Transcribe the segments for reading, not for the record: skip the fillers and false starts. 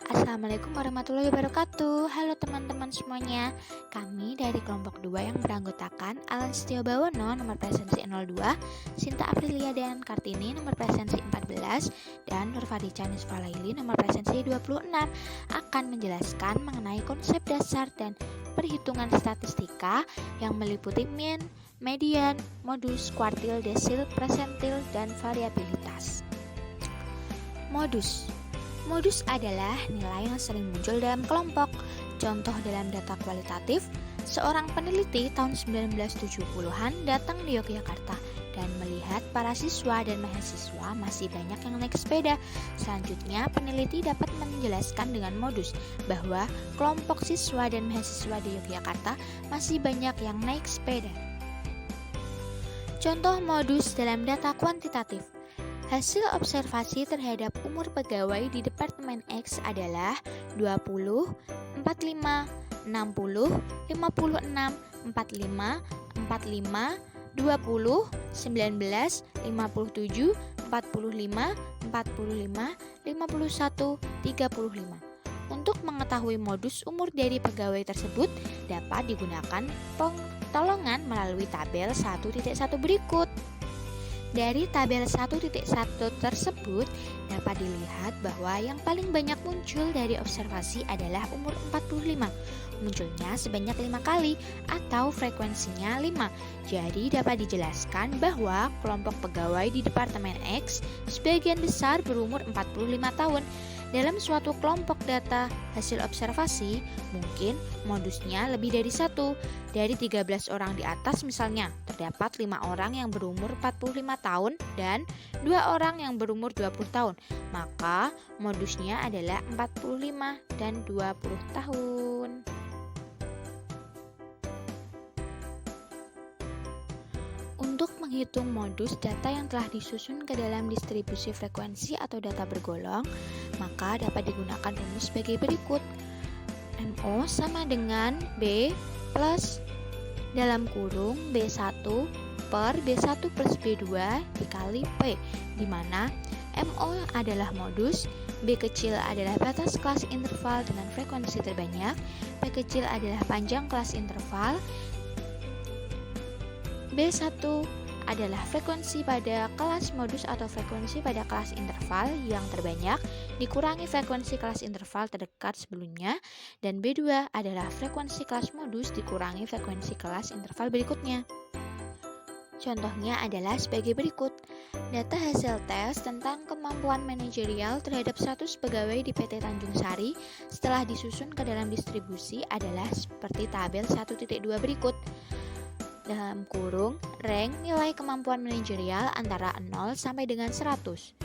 Assalamualaikum warahmatullahi wabarakatuh. Halo teman-teman semuanya. Kami dari kelompok 2 yang beranggotakan Alan Setio Bawono nomor presensi 02, Sinta Aprilia dan Kartini nomor presensi 14, dan Nurfadi Canis Falaili nomor presensi 26 akan menjelaskan mengenai konsep dasar dan perhitungan statistika yang meliputi mean, median, modus, kuartil, desil, persentil, dan variabilitas. Modus adalah nilai yang sering muncul dalam kelompok. Contoh dalam data kualitatif, seorang peneliti tahun 1970-an datang di Yogyakarta dan melihat para siswa dan mahasiswa masih banyak yang naik sepeda. Selanjutnya, peneliti dapat menjelaskan dengan modus bahwa kelompok siswa dan mahasiswa di Yogyakarta masih banyak yang naik sepeda. Contoh modus dalam data kuantitatif. Hasil observasi terhadap umur pegawai di Departemen X adalah 20, 45, 60, 56, 45, 45, 20, 19, 57, 45, 45, 51, 35. Untuk mengetahui modus umur dari pegawai tersebut dapat digunakan pertolongan melalui tabel 1.1 berikut. Dari tabel 1.1 tersebut dapat dilihat bahwa yang paling banyak muncul dari observasi adalah umur 45. Munculnya sebanyak 5 kali atau frekuensinya 5. Jadi dapat dijelaskan bahwa kelompok pegawai di Departemen X sebagian besar berumur 45 tahun. Dalam suatu kelompok data hasil observasi, mungkin modusnya lebih dari 1. Dari 13 orang di atas misalnya, terdapat 5 orang yang berumur 45 tahun dan 2 orang yang berumur 20 tahun. Maka modusnya adalah 45 dan 20 tahun. Untuk menghitung modus data yang telah disusun ke dalam distribusi frekuensi atau data bergolong, maka dapat digunakan rumus sebagai berikut. MO sama dengan B plus dalam kurung B1 per B1 plus B2 dikali P, di mana MO adalah modus, B kecil adalah batas kelas interval dengan frekuensi terbanyak, P kecil adalah panjang kelas interval, B1 adalah frekuensi pada kelas modus atau frekuensi pada kelas interval yang terbanyak dikurangi frekuensi kelas interval terdekat sebelumnya, dan B2 adalah frekuensi kelas modus dikurangi frekuensi kelas interval berikutnya. Contohnya adalah sebagai berikut. Data hasil tes tentang kemampuan manajerial terhadap 100 pegawai di PT Tanjung Sari setelah disusun ke dalam distribusi adalah seperti tabel 1.2 berikut. Dalam kurung, rank nilai kemampuan manajerial antara 0 sampai dengan 100.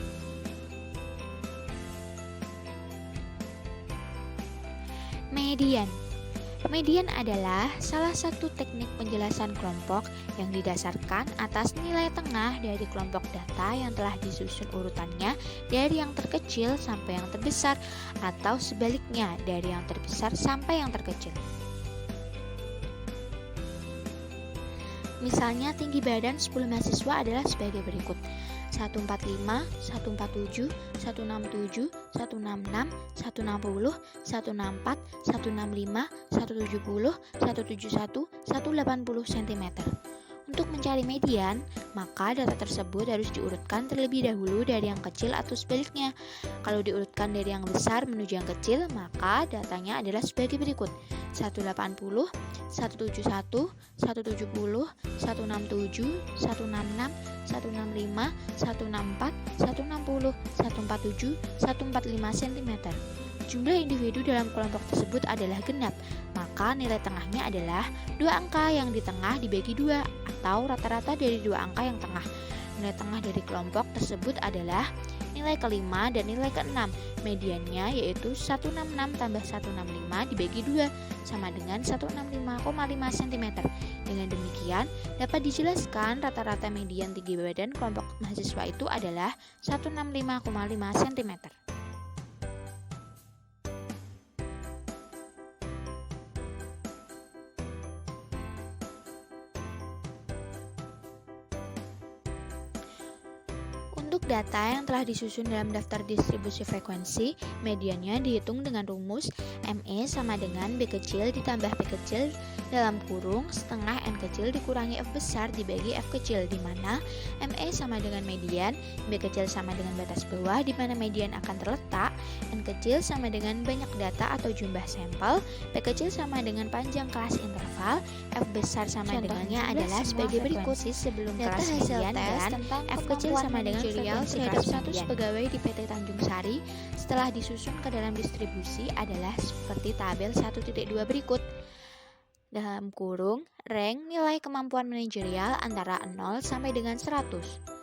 Median adalah salah satu teknik penjelasan kelompok yang didasarkan atas nilai tengah dari kelompok data yang telah disusun urutannya dari yang terkecil sampai yang terbesar, atau sebaliknya dari yang terbesar sampai yang terkecil. Misalnya tinggi badan 10 mahasiswa adalah sebagai berikut: 145, 147, 167, 166, 160, 164, 165, 170, 171, 180 cm. Untuk mencari median, maka data tersebut harus diurutkan terlebih dahulu dari yang kecil atau sebaliknya. Kalau diurutkan dari yang besar menuju yang kecil, maka datanya adalah sebagai berikut: 180, 171, 170, 167, 166, 165, 164, 160, 147, 145 cm. Jumlah individu dalam kelompok tersebut adalah genap, maka nilai tengahnya adalah 2 angka yang di tengah dibagi 2, atau rata-rata dari 2 angka yang tengah. Nilai tengah dari kelompok tersebut adalah nilai kelima dan nilai keenam. Mediannya yaitu 166 tambah 165 dibagi 2 sama dengan 165,5 cm. Dengan demikian dapat dijelaskan rata-rata median tinggi badan kelompok mahasiswa itu adalah 165,5 cm. Untuk data yang telah disusun dalam daftar distribusi frekuensi, mediannya dihitung dengan rumus ME sama dengan B kecil ditambah P kecil dalam kurung setengah N kecil dikurangi F besar dibagi F kecil, di mana ME sama dengan median, B kecil sama dengan batas bawah di mana median akan terletak, N kecil sama dengan banyak data atau jumlah sampel, P kecil sama dengan panjang kelas interval, F besar sama dengannya adalah sebagai berikut: sebelum kelas median dan F kecil sama dengan frekuensi terhadap 100 pegawai di PT Tanjung Sari setelah disusun ke dalam distribusi adalah seperti tabel 1.2 berikut. Dalam kurung, rank nilai kemampuan manajerial antara 0 sampai dengan 100.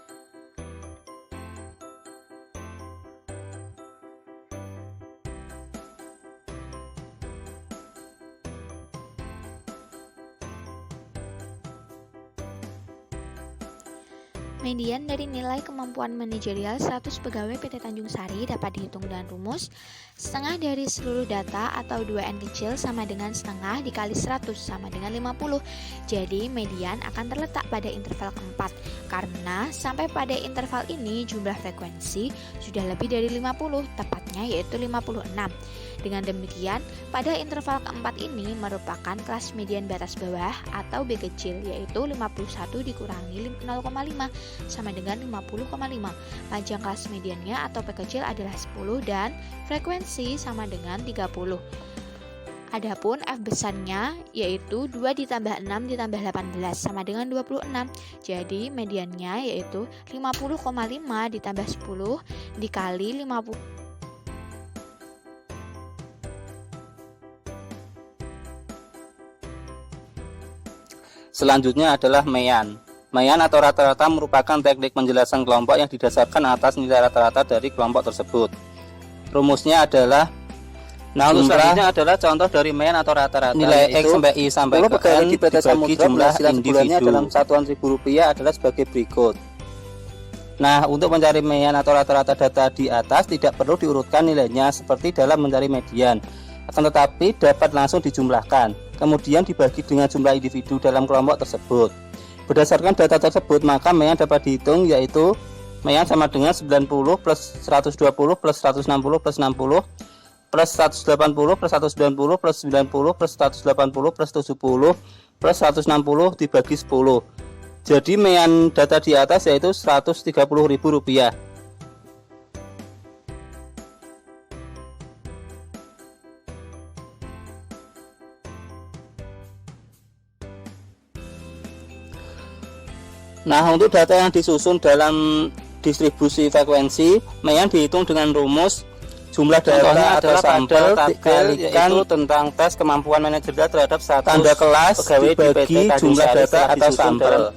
Median dari nilai kemampuan manajerial 100 pegawai PT Tanjung Sari dapat dihitung dengan rumus setengah dari seluruh data atau 2N kecil sama dengan setengah dikali 100 sama dengan 50. Jadi median akan terletak pada interval keempat, karena sampai pada interval ini jumlah frekuensi sudah lebih dari 50, tepatnya yaitu 56. Dengan demikian, pada interval keempat ini merupakan kelas median batas bawah atau B kecil, yaitu 51 dikurangi 0,5 sama dengan 50,5. Panjang kelas mediannya atau P kecil adalah 10 dan frekuensi sama dengan 30. Adapun F besarnya yaitu 2 ditambah 6 ditambah 18 sama dengan 26. Jadi mediannya yaitu 50,5 ditambah 10 dikali 50. Selanjutnya adalah MEAN. MEAN atau rata-rata merupakan teknik penjelasan kelompok yang didasarkan atas nilai rata-rata dari kelompok tersebut. Rumusnya adalah selanjutnya adalah contoh dari MEAN atau rata-rata, nilai X sampai I sampai ke N dibagi jumlah individu dalam satuan ribu rupiah adalah sebagai berikut. Nah, untuk mencari MEAN atau rata-rata data di atas tidak perlu diurutkan nilainya seperti dalam mencari median, akan tetapi dapat langsung dijumlahkan, kemudian dibagi dengan jumlah individu dalam kelompok tersebut. Berdasarkan data tersebut, maka MEAN dapat dihitung, yaitu MEAN sama dengan 90 plus 120 plus 160 plus 60 plus 180 plus 190 plus 90 plus 180 plus 70 plus 160 dibagi 10. Jadi MEAN data di atas yaitu Rp130.000. Nah, untuk data yang disusun dalam distribusi frekuensi, MEAN dihitung dengan rumus jumlah data atau sampel dikalikan tentang tes kemampuan manajerial terhadap satu tanda kelas pegawai dibagi jumlah data atau sampel.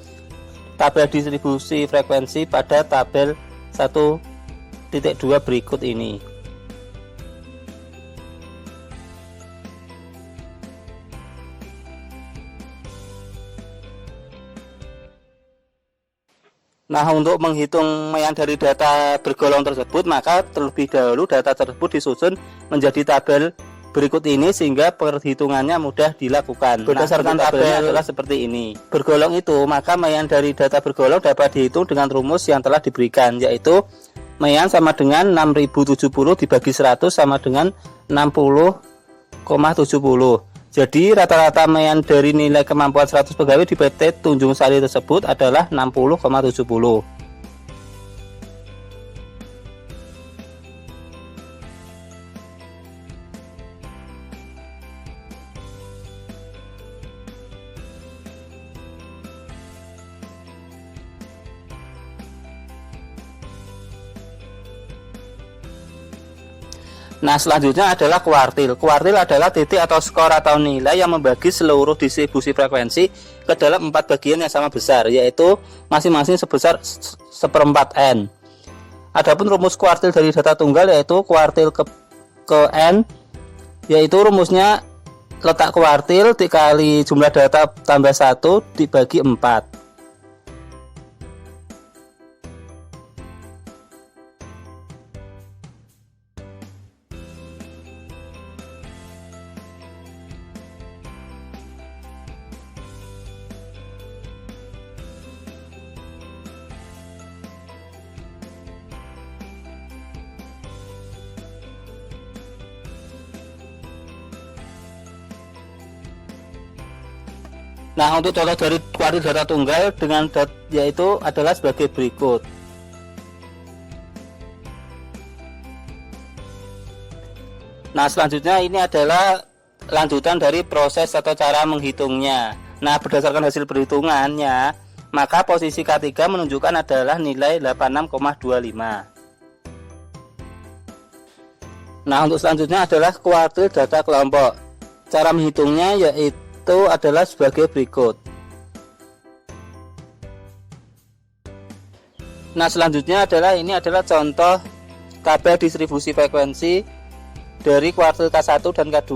Tabel distribusi frekuensi pada tabel 1.2 berikut ini. Nah, untuk menghitung MEAN dari data bergolong tersebut, maka terlebih dahulu data tersebut disusun menjadi tabel berikut ini sehingga perhitungannya mudah dilakukan. Berdasarkan tabelnya adalah seperti ini. Bergolong itu, maka MEAN dari data bergolong dapat dihitung dengan rumus yang telah diberikan, yaitu MEAN sama dengan 6070 dibagi 100 sama dengan 60,70. Jadi rata-rata MEAN dari nilai kemampuan 100 pegawai di PT Tanjung Sari tersebut adalah 60,70. Nah, selanjutnya adalah kuartil. Kuartil adalah titik atau skor atau nilai yang membagi seluruh distribusi frekuensi ke dalam 4 bagian yang sama besar, yaitu masing-masing sebesar 1/4 N. Adapun rumus kuartil dari data tunggal yaitu kuartil ke N, yaitu rumusnya letak kuartil dikali jumlah data tambah 1 dibagi 4. Nah, untuk contoh dari kuartil data tunggal dengan yaitu adalah sebagai berikut. Nah, selanjutnya ini adalah lanjutan dari proses atau cara menghitungnya. Nah, berdasarkan hasil perhitungannya, maka posisi K3 menunjukkan adalah nilai 86,25. Nah, untuk selanjutnya adalah kuartil data kelompok. Cara menghitungnya yaitu adalah sebagai berikut. Nah, selanjutnya ini adalah contoh tabel distribusi frekuensi dari kuartil K1 dan K2.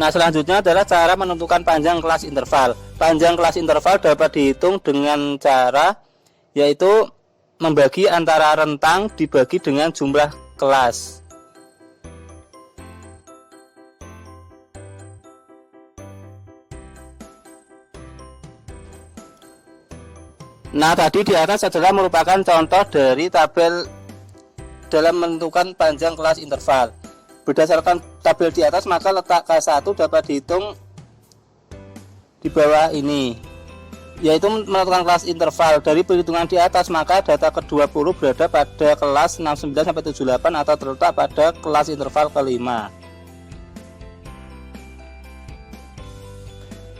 Nah, selanjutnya adalah cara menentukan panjang kelas interval. Panjang kelas interval dapat dihitung dengan cara yaitu membagi antara rentang dibagi dengan jumlah kelas. Nah, tadi di atas adalah merupakan contoh dari tabel dalam menentukan panjang kelas interval. Berdasarkan tabel di atas, maka letak K1 dapat dihitung di bawah ini, yaitu menentukan kelas interval. Dari perhitungan di atas, maka data ke-20 berada pada kelas 69-78 atau terletak pada kelas interval ke-5.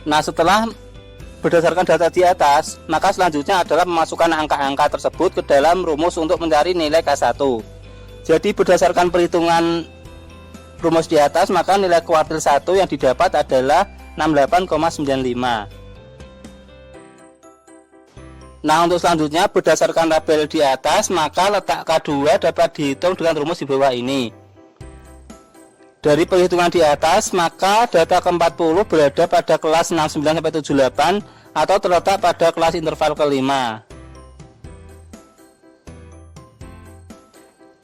Nah, setelah berdasarkan data di atas, maka selanjutnya adalah memasukkan angka-angka tersebut ke dalam rumus untuk mencari nilai K1. Jadi berdasarkan perhitungan rumus di atas, maka nilai kuartil 1 yang didapat adalah 68,95. Nah, untuk selanjutnya berdasarkan tabel di atas, maka letak K2 dapat dihitung dengan rumus di bawah ini. Dari perhitungan di atas, maka data ke-40 berada pada kelas 69-78 atau terletak pada kelas interval ke-5.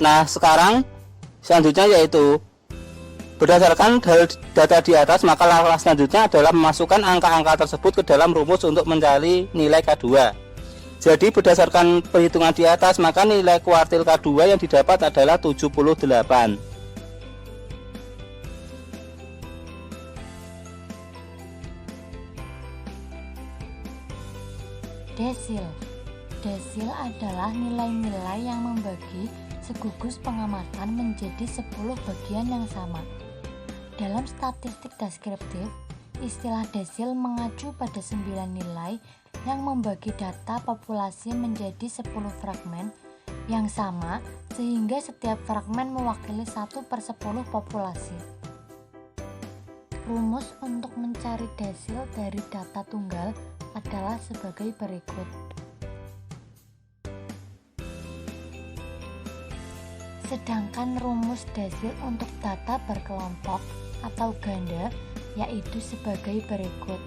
Nah, sekarang selanjutnya yaitu berdasarkan data di atas, maka langkah selanjutnya adalah memasukkan angka-angka tersebut ke dalam rumus untuk mencari nilai K2. Jadi berdasarkan perhitungan di atas, maka nilai kuartil K2 yang didapat adalah 78. Desil. Desil adalah nilai-nilai yang membagi segugus pengamatan menjadi 10 bagian yang sama. Dalam statistik deskriptif, istilah desil mengacu pada 9 nilai yang membagi data populasi menjadi 10 fragmen yang sama, sehingga setiap fragmen mewakili 1/10 populasi. Rumus untuk mencari desil dari data tunggal adalah sebagai berikut. Sedangkan rumus desil untuk data berkelompok atau ganda yaitu sebagai berikut.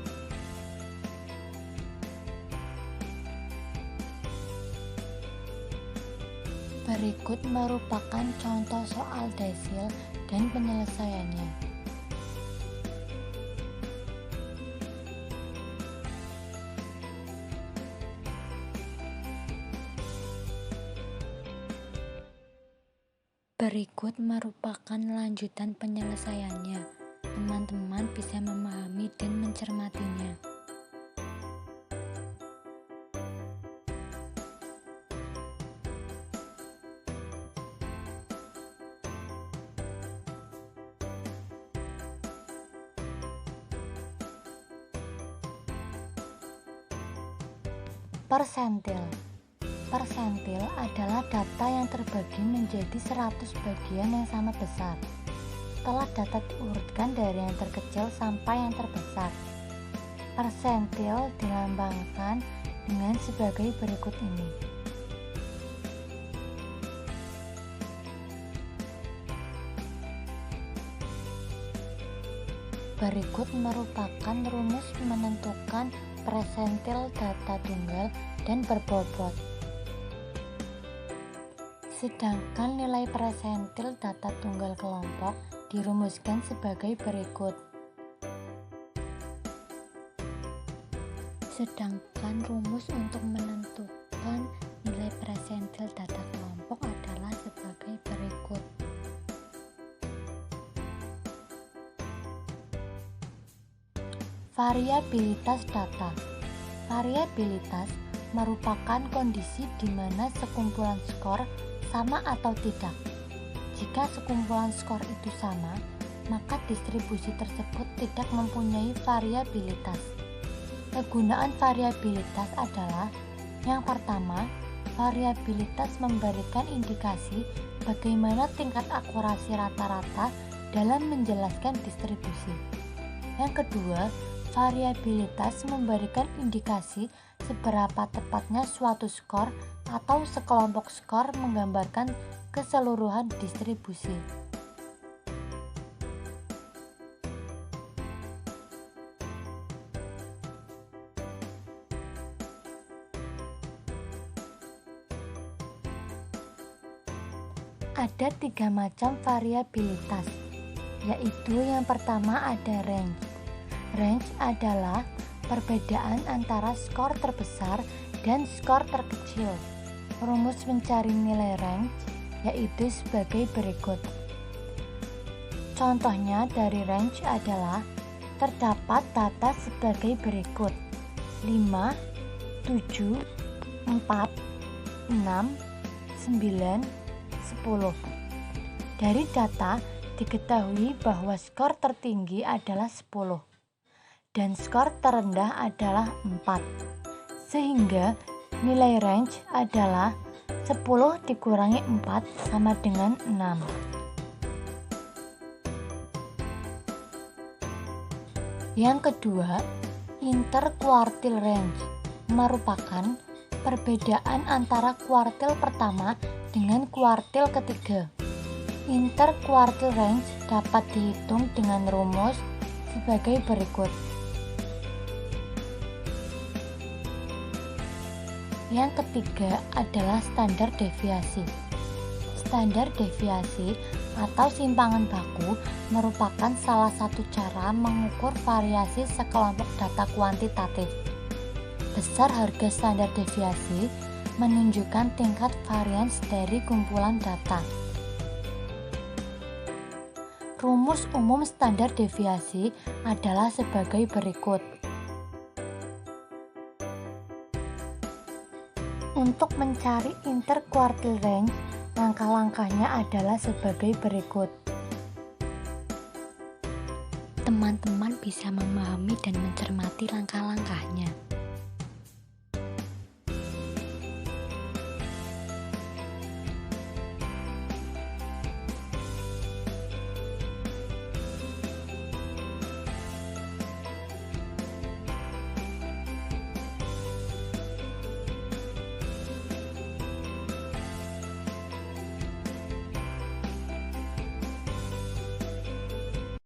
Berikut merupakan contoh soal desil dan penyelesaiannya. Berikut merupakan lanjutan penyelesaiannya. Teman-teman bisa memahami dan mencermatinya. Persentil. Persentil adalah data yang terbagi menjadi 100 bagian yang sama besar. Setelah data diurutkan dari yang terkecil sampai yang terbesar. Persentil dilambangkan dengan sebagai berikut ini. Berikut merupakan rumus menentukan persentil data tunggal dan berbobot. Sedangkan nilai persentil data tunggal kelompok dirumuskan sebagai berikut. Sedangkan rumus untuk menentukan nilai presentil data kelompok adalah sebagai berikut. Variabilitas data. Variabilitas merupakan kondisi di mana sekumpulan skor sama atau tidak. Jika sekumpulan skor itu sama, maka distribusi tersebut tidak mempunyai variabilitas. Kegunaan variabilitas adalah: yang pertama, variabilitas memberikan indikasi bagaimana tingkat akurasi rata-rata dalam menjelaskan distribusi. Yang kedua, variabilitas memberikan indikasi seberapa tepatnya suatu skor atau sekelompok skor menggambarkan keseluruhan distribusi. Ada 3 macam variabilitas, yaitu yang pertama ada range. Range adalah perbedaan antara skor terbesar dan skor terkecil. Rumus mencari nilai range yaitu sebagai berikut. Contohnya dari range adalah terdapat data sebagai berikut: 5, 7, 4, 6, 9, 10. Dari data diketahui bahwa skor tertinggi adalah 10 dan skor terendah adalah 4, sehingga nilai range adalah 10 dikurangi 4 sama dengan 6. Yang kedua, interquartile range merupakan perbedaan antara kuartil pertama dengan kuartil ketiga. Interquartile range dapat dihitung dengan rumus sebagai berikut. Yang ketiga adalah standar deviasi. Standar deviasi atau simpangan baku merupakan salah satu cara mengukur variasi sekelompok data kuantitatif. Besar harga standar deviasi menunjukkan tingkat varians dari kumpulan data. Rumus umum standar deviasi adalah sebagai berikut. Untuk mencari interquartile range, langkah-langkahnya adalah sebagai berikut. Teman-teman bisa memahami dan mencermati langkah-langkahnya.